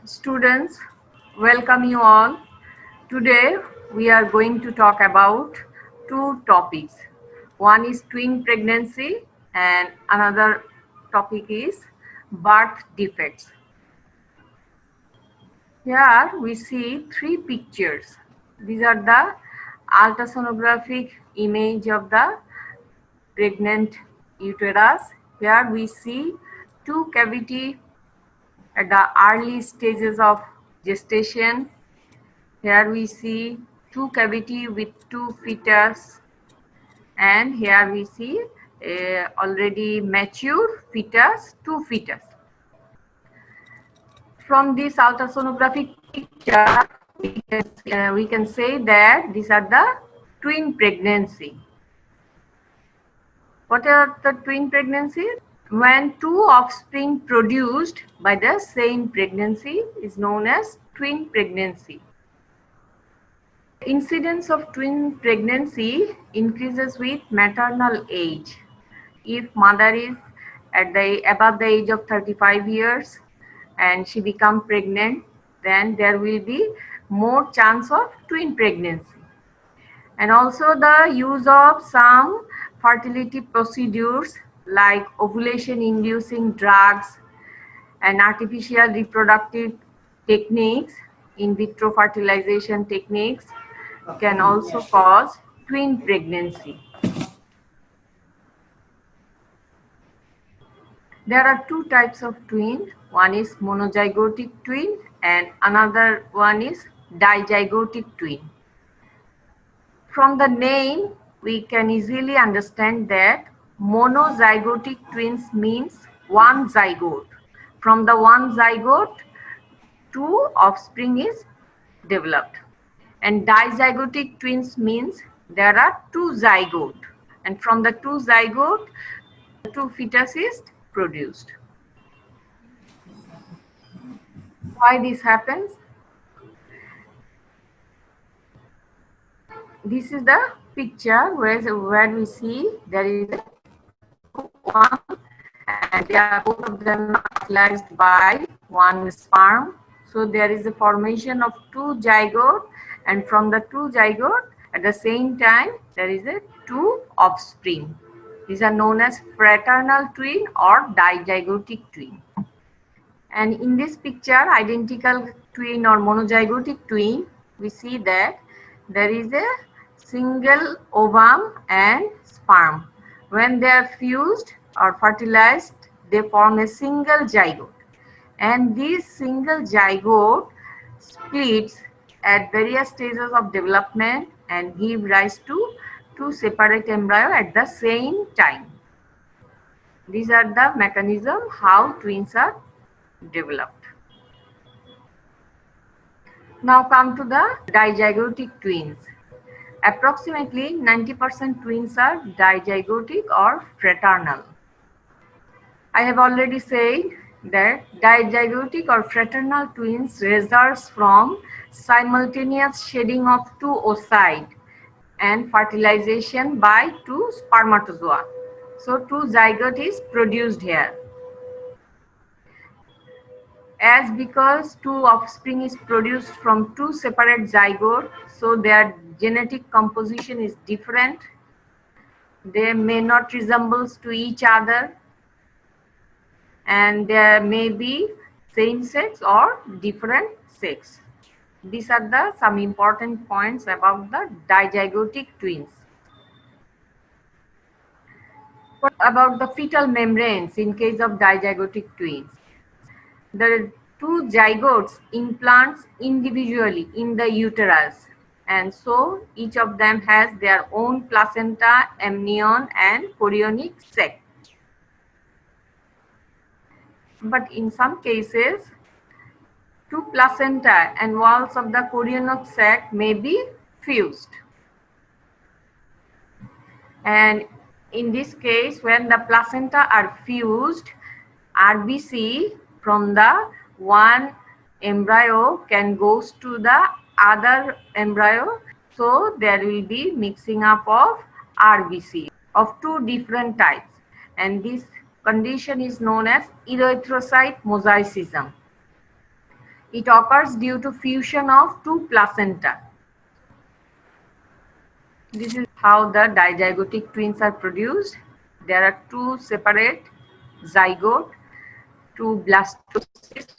Students, welcome you all. Today we are going to talk about two topics. One is twin pregnancy and another topic is birth defects. Here we see three pictures. These are the ultrasonographic image of the pregnant uterus. Here we see two cavity at the early stages of gestation. Here we see two cavity with two fetus, and here we see a already mature fetus, two fetus. From this ultrasonographic picture, we can say that these are the twin pregnancy. What are the twin pregnancies? When two offspring produced by the same pregnancy is known as twin pregnancy. Incidence of twin pregnancy increases with maternal age. If mother is above the age of 35 years and she becomes pregnant, then there will be more chance of twin pregnancy. And also the use of some fertility procedures like ovulation inducing drugs and artificial reproductive techniques, in vitro fertilization techniques, can also cause twin pregnancy. There are two types of twin. One is monozygotic twin and another one is dizygotic twin. From the name, we can easily understand that monozygotic twins means one zygote. From the one zygote, two offspring is developed. And dizygotic twins means there are two zygote, and from the two zygote, two fetus is produced. Why this happens? This is the picture where we see there is one, and they are both of them fertilized by one sperm. So there is a formation of two zygote, and from the two zygote at the same time there is a two offspring. These are known as fraternal twin or dizygotic twin. And in this picture, identical twin or monozygotic twin, we see that there is a single ovum and sperm. When they are fused or fertilized, they form a single zygote. And this single zygote splits at various stages of development and give rise to two separate embryo at the same time. These are the mechanism how twins are developed. Now come to the dizygotic twins. Approximately 90% twins are dizygotic or fraternal. I have already said that dizygotic or fraternal twins results from simultaneous shedding of two oocyte and fertilization by two spermatozoa. So two zygote is produced here. As because two offspring is produced from two separate zygote, so their genetic composition is different. They may not resemble to each other, and there may be same sex or different sex. These are the some important points about the dizygotic twins. What about the fetal membranes in case of dizygotic twins? The two zygotes implants individually in the uterus, and so each of them has their own placenta, amnion and chorionic sac. But in some cases, two placenta and walls of the chorionic sac may be fused. And in this case, when the placenta are fused, RBC from the one embryo can goes to the other embryo. So there will be mixing up of RBC of two different types. And this condition is known as erythrocyte mosaicism. It occurs due to fusion of two placenta. This is how the dizygotic twins are produced. There are two separate zygote, two blastocysts,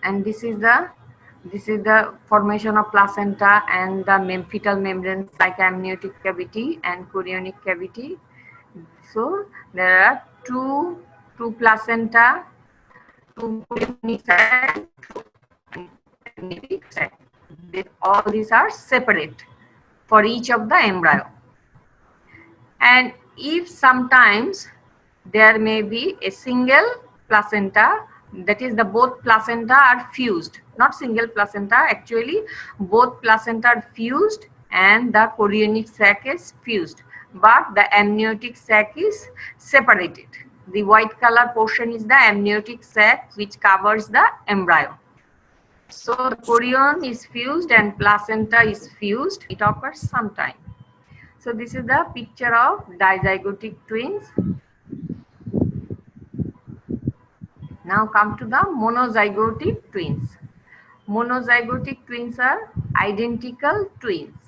and this is the formation of placenta and the fetal membranes like amniotic cavity and chorionic cavity. So there are two placenta, two chorionic sac, and amniotic sac. All these are separate for each of the embryo. And if sometimes there may be a single placenta, that is the both placenta are fused, not single placenta, actually both placenta are fused and the chorionic sac is fused, but the amniotic sac is separated. The white color portion is the amniotic sac which covers the embryo. So the chorion is fused and placenta is fused. It occurs sometime. So this is the picture of dizygotic twins. Now come to the monozygotic twins. Monozygotic twins are identical twins.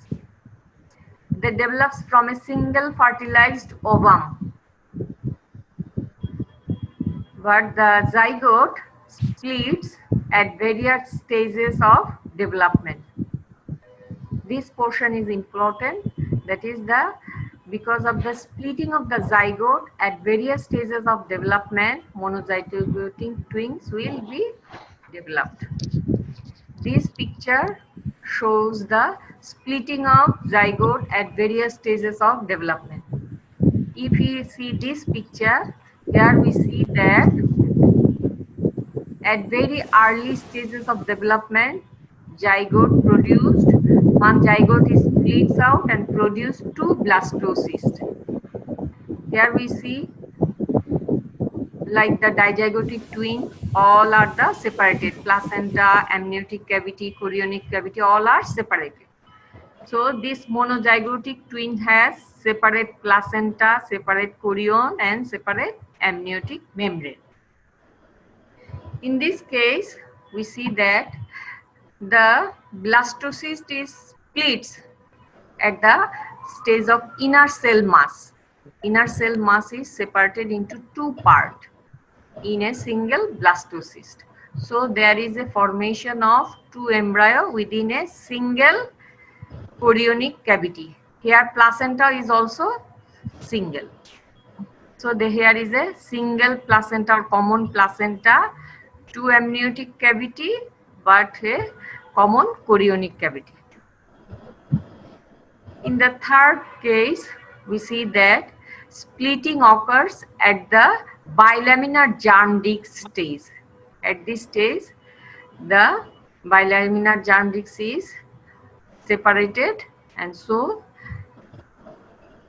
They develop from a single fertilized ovum. But the zygote splits at various stages of development. This portion is important, that is because of the splitting of the zygote at various stages of development, monozygotic twins will be developed. This picture shows the splitting of zygote at various stages of development. If we see this picture, here we see that at very early stages of development, one zygote is splits out and produce two blastocysts. Here we see like the dizygotic twin, all are the separated placenta, amniotic cavity, chorionic cavity, all are separated. So this monozygotic twin has separate placenta, separate chorion and separate amniotic membrane. In this case, we see that the blastocyst is splits at the stage of inner cell mass. Inner cell mass is separated into two parts in a single blastocyst. So there is a formation of two embryo within a single chorionic cavity. Here placenta is also single. So here is a single placenta or common placenta, two amniotic cavity, but a common chorionic cavity. In the third case, we see that splitting occurs at the bilaminar germ disc stage. At this stage, the bilaminar germ disc is separated, and so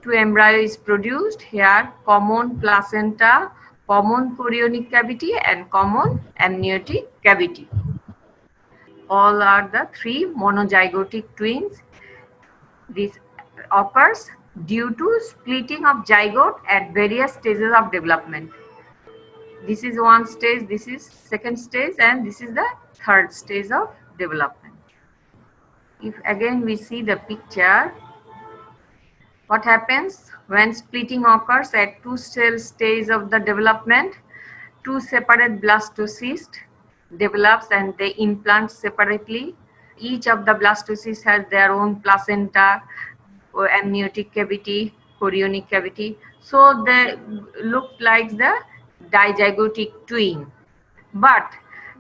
two embryo is produced. Here common placenta, common chorionic cavity and common amniotic cavity. All are the three monozygotic twins. This occurs due to splitting of zygote at various stages of development. This is one stage, this is second stage, and this is the third stage of development. If again we see the picture, what happens when splitting occurs at two cell stage of the development? Two separate blastocysts develops and they implant separately. Each of the blastocysts has their own placenta, or amniotic cavity, chorionic cavity. So they look like the dizygotic twin, but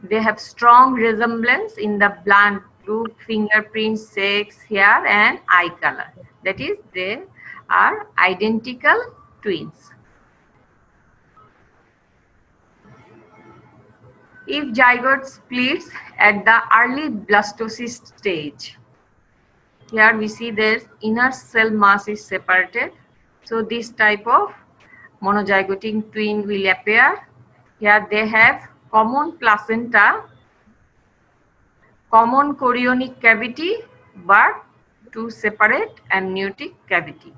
they have strong resemblance in the blood group, fingerprints, sex, hair, and eye color. That is, they are identical twins. If zygote splits at the early blastocyst stage, here we see their inner cell mass is separated. So this type of monozygotic twin will appear. Here they have common placenta, common chorionic cavity, but two separate amniotic cavity.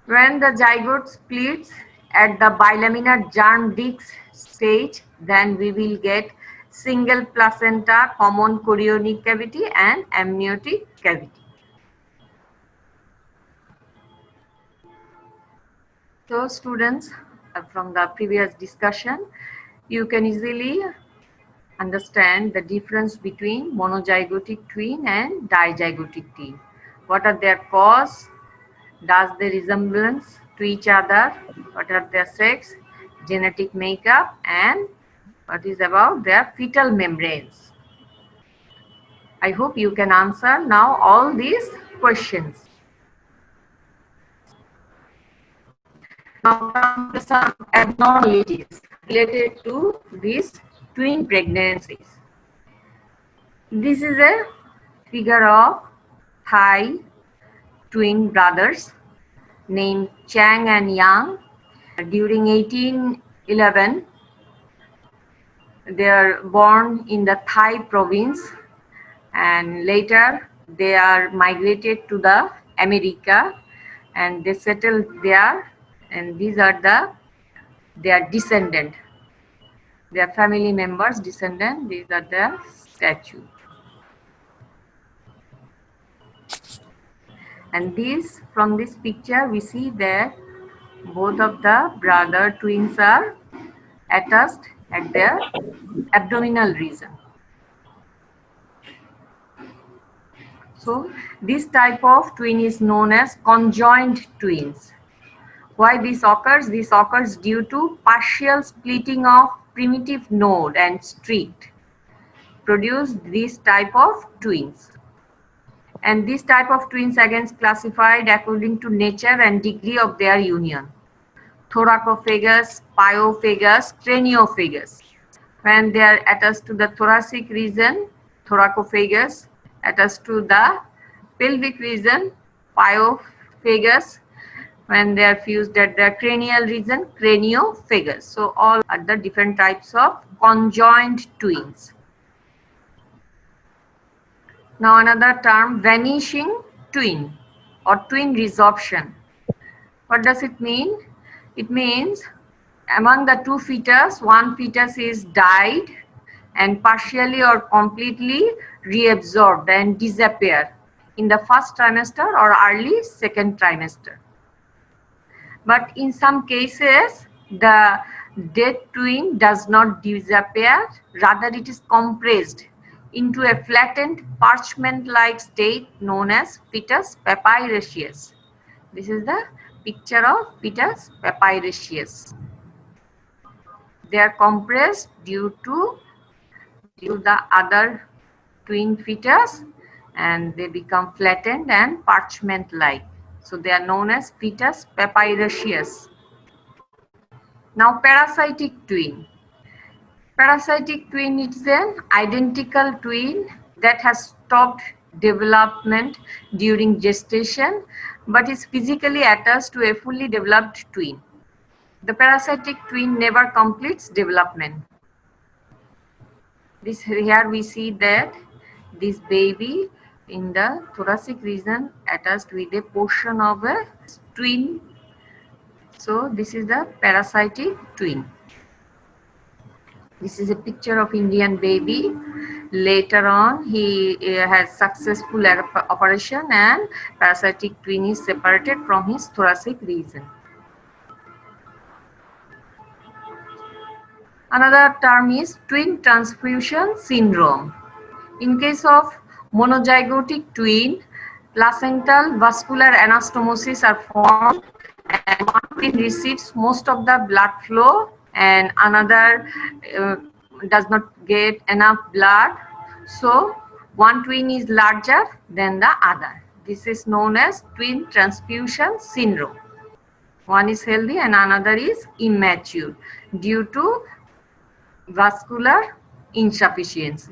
When the zygote splits at the bilaminar germ disc stage, then we will get single placenta, common chorionic cavity and amniotic cavity. So students, from the previous discussion, you can easily understand the difference between monozygotic twin and dizygotic twin. What are their cause? Does they resemblance to each other? What are their sex, genetic makeup, and what is about their fetal membranes? I hope you can answer now all these questions. Now come to some abnormalities related to these twin pregnancies. This is a figure of Thai twin brothers named Chang and Yang. During 1811, they are born in the Thai province, and later they are migrated to the America and they settled there, and these are their descendant, their family members descendant. These are their statue. And this, from this picture we see that both of the brother twins are attached at their abdominal region. So this type of twin is known as conjoined twins. Why this occurs? This occurs due to partial splitting of primitive node and streak produce this type of twins. And this type of twins again classified according to nature and degree of their union. Thoracophagous, pyophagus, craniophagous. When they are attached to the thoracic region, thoracophagous, attached to the pelvic region, pyophagus. When they are fused at the cranial region, craniophagous. So all are the different types of conjoined twins. Now another term, vanishing twin or twin resorption. What does it mean? It means among the two fetus, one fetus is died and partially or completely reabsorbed and disappear in the first trimester or early second trimester. But in some cases, the dead twin does not disappear, rather it is compressed into a flattened parchment-like state known as fetus papyraceous. This is the picture of fetus papyraceous. They are compressed due to the other twin fetus and they become flattened and parchment-like. So they are known as fetus papyraceous. Now parasitic twin. Parasitic twin is an identical twin that has stopped development during gestation but is physically attached to a fully developed twin. The parasitic twin never completes development. Here we see that this baby in the thoracic region attached with a portion of a twin. So this is the parasitic twin. This is a picture of Indian baby. Later on, he has successful operation and parasitic twin is separated from his thoracic region. Another term is twin transfusion syndrome. In case of monozygotic twin, placental vascular anastomosis are formed and one twin receives most of the blood flow and another does not get enough blood. So one twin is larger than the other. This is known as twin transfusion syndrome. One is healthy and another is immature due to vascular insufficiency.